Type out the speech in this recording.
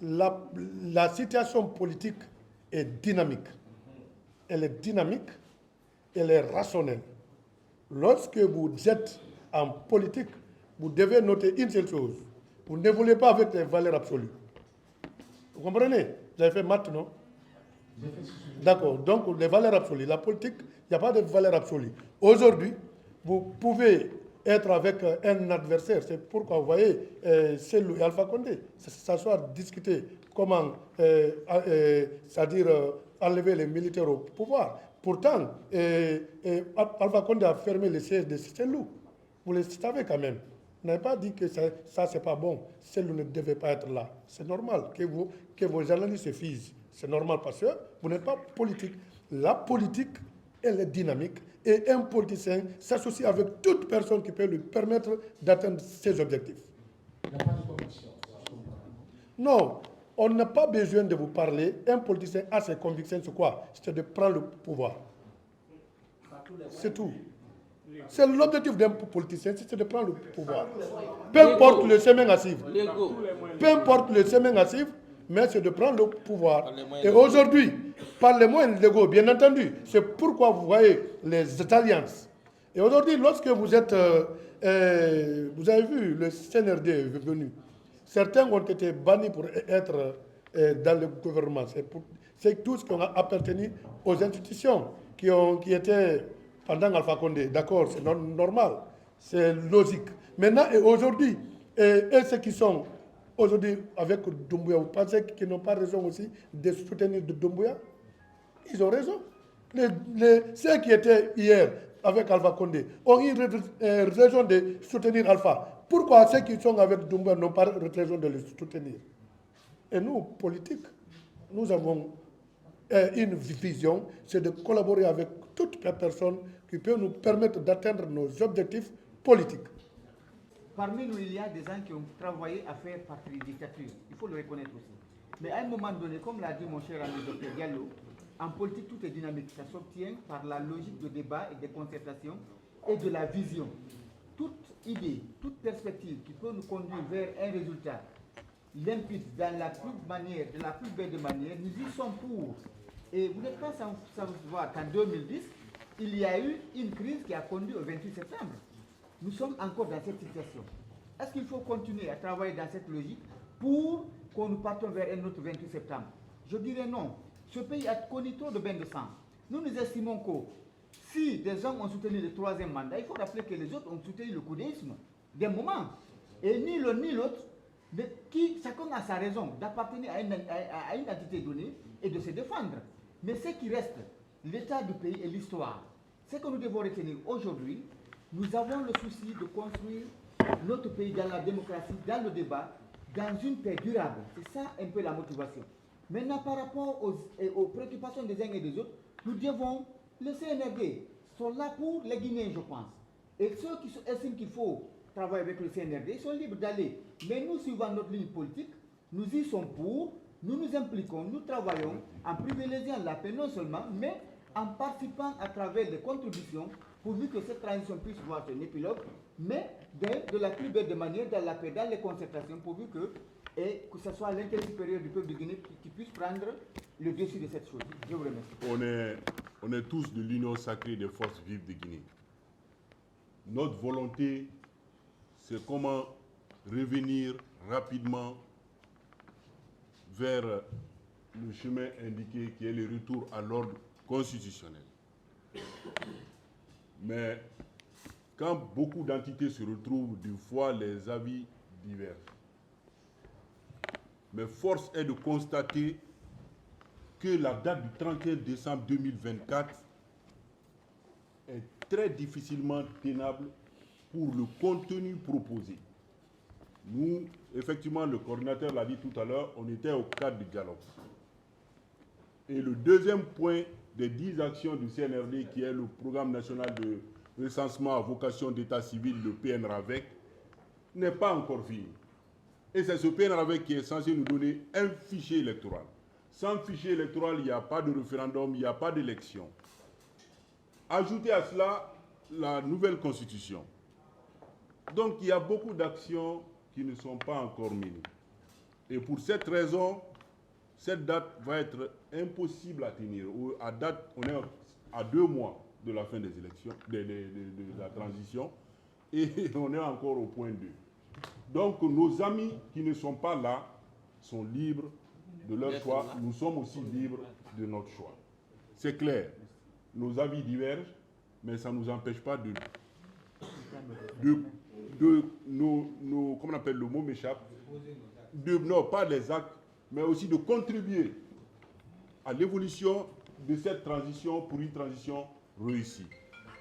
la situation politique est dynamique. Elle est dynamique, elle est rationnelle. Lorsque vous êtes en politique, vous devez noter une seule chose. Vous n'évoluez pas avec des valeurs absolues. Vous comprenez? Vous avez fait maths, non? D'accord. Donc, les valeurs absolues. La politique, il n'y a pas de valeurs absolues. Aujourd'hui, vous pouvez être avec un adversaire. C'est pourquoi vous voyez Cellou et Alpha Condé s'asseoir, discuter comment, c'est-à-dire enlever les militaires au pouvoir. Pourtant, Alpha Condé a fermé le siège de Cellou. Vous le savez quand même. Vous n'avez pas dit que ça c'est pas bon. Cellou ne devait pas être là. C'est normal que vos journalistes se fisent. C'est normal parce que vous n'êtes pas politique. La politique, elle est dynamique. Et un politicien s'associe avec toute personne qui peut lui permettre d'atteindre ses objectifs. Il n'y a pas de conviction. Non, on n'a pas besoin de vous parler. Un politicien a ses convictions sur quoi? C'est de prendre le pouvoir. C'est tout. C'est l'objectif d'un politicien, c'est de prendre le pouvoir. Peu importe le chemin à suivre. Peu importe le chemin à suivre, mais c'est de prendre le pouvoir. Et aujourd'hui, par les moyens légaux, bien entendu, c'est pourquoi vous voyez les alliances. Et aujourd'hui, lorsque vous êtes, vous avez vu, le CNRD est venu. Certains ont été bannis pour être dans le gouvernement. C'est tous qui ont appartenu aux institutions qui étaient pendant Alpha Condé. D'accord, c'est normal, c'est logique. Maintenant et aujourd'hui, et ceux qui sont aujourd'hui avec Doumbouya, vous pensez qu'ils n'ont pas raison aussi de soutenir Doumbouya? Ils ont raison. Ceux qui étaient hier avec Alpha Condé ont eu raison de soutenir Alpha. Pourquoi ceux qui sont avec Doumbouya n'ont pas raison de le soutenir? Et nous, politiques, nous avons une vision, c'est de collaborer avec toute personne qui peut nous permettre d'atteindre nos objectifs politiques. Parmi nous, il y a des gens qui ont travaillé à faire partie des dictatures. Il faut le reconnaître aussi. Mais à un moment donné, comme l'a dit mon cher ami Dr Diallo, en politique, tout est dynamique. Ça s'obtient par la logique de débat et de concertation et de la vision. Toute idée, toute perspective qui peut nous conduire vers un résultat limpide de la plus belle de manière, nous y sommes pour. Et vous n'êtes pas sans voir qu'en 2010, il y a eu une crise qui a conduit au 28 septembre. Nous sommes encore dans cette situation. Est-ce qu'il faut continuer à travailler dans cette logique pour qu'on nous partions vers un autre 28 septembre? Je dirais non. Ce pays a connu trop de bains de sang. Nous estimons que si des hommes ont soutenu le troisième mandat, il faut rappeler que les autres ont soutenu le coudéisme d'un moment. Et ni l'un ni l'autre, chacun a sa raison d'appartenir à une entité donnée et de se défendre. Mais ce qui reste, l'état du pays et l'histoire. Ce que nous devons retenir aujourd'hui, nous avons le souci de construire notre pays dans la démocratie, dans le débat, dans une paix durable. C'est ça un peu la motivation. Maintenant, par rapport aux préoccupations des uns et des autres, nous devons, le CNRD sont là pour les Guinéens, je pense. Et ceux qui estiment qu'il faut travailler avec le CNRD sont libres d'aller. Mais nous, suivant notre ligne politique, nous y sommes pour, nous nous impliquons, nous travaillons en privilégiant la paix non seulement, mais en participant à travers des contributions pourvu que cette transition puisse voir un épilogue, mais de la plus belle de manière, dans la paix, dans les concertations, pourvu que ce soit l'intérêt supérieur du peuple de Guinée qui puisse prendre le dessus de cette chose. Je vous remercie. On est tous de l'union sacrée des forces vives de Guinée. Notre volonté, c'est comment revenir rapidement vers le chemin indiqué qui est le retour à l'ordre constitutionnel. Mais quand beaucoup d'entités se retrouvent, des fois les avis divergent. Mais force est de constater que la date du 31 décembre 2024 est très difficilement tenable pour le contenu proposé. Nous, effectivement, le coordinateur l'a dit tout à l'heure, on était au cadre du dialogue. Et le deuxième point des 10 actions du CNRD, qui est le programme national de recensement à vocation d'état civil, le PNRAVEC, n'est pas encore fini. Et c'est ce PNRAVEC qui est censé nous donner un fichier électoral. Sans fichier électoral, il n'y a pas de référendum, il n'y a pas d'élection. Ajoutez à cela la nouvelle constitution. Donc il y a beaucoup d'actions qui ne sont pas encore menées. Et pour cette raison, cette date va être impossible à tenir. À date, on est à 2 mois de la fin des élections, de la transition, et on est encore au point 2. Donc nos amis qui ne sont pas là sont libres de leur choix. Nous sommes aussi libres de notre choix. C'est clair. Nos avis divergent, mais ça ne nous empêche pas comment on appelle, le mot m'échappe, non pas les actes, mais aussi de contribuer à l'évolution de cette transition pour une transition réussie.